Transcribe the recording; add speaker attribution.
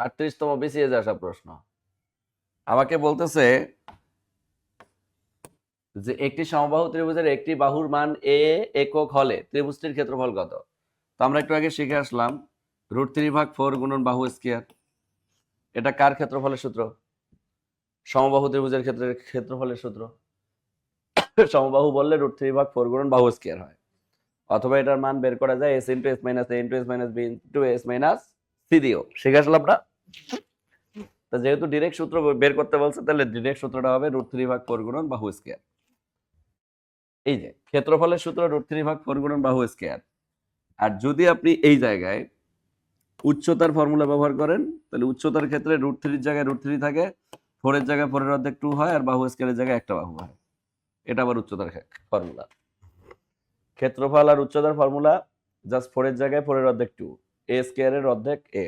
Speaker 1: 38তম BCS আসা প্রশ্ন। আমাকে বলতেছে যে একটি সমবাহু ত্রিভুজের একটি বাহুর মান এ একক হলে ত্রিভুজটির ক্ষেত্রফল কত? তো আমরা একটু আগে শিখে আসলাম √3/4 গুণন বাহু স্কয়ার। এটা কার ক্ষেত্রফলের সূত্র? সমবাহু ত্রিভুজের ক্ষেত্রে ক্ষেত্রফলের সূত্র। সমবাহু বললে √3/4 গুণন বাহু স্কয়ার হয়। অথবা এটার মান বের করা যায় s * s - a * s - b * s - c দিয়েও। শিখে আসলাম না? তো যেহেতু ডিরেক্ট সূত্র বের করতে বলছে তাহলে ডিরেক্ট সূত্রটা হবে √3/4 গুণন বাহু স্কয়ার। এই যে ক্ষেত্রফলের সূত্র √3/4 গুণন বাহু স্কয়ার। আর যদি আপনি এই জায়গায় উচ্চতার ফর্মুলা ব্যবহার করেন তাহলে উচ্চতার ক্ষেত্রে √3 এর জায়গায় √3 থাকে, 4 এর জায়গায় 4 এর অর্ধেক 2 হয়, আর বাহু স্কয়ারের জায়গায় একটা বাহু হয়। এটা আবার উচ্চতার ফর্মুলা। ক্ষেত্রফল আর উচ্চতার ফর্মুলা জাস্ট 4 এর জায়গায় 4 এর অর্ধেক 2, a স্কয়ারের অর্ধেক a।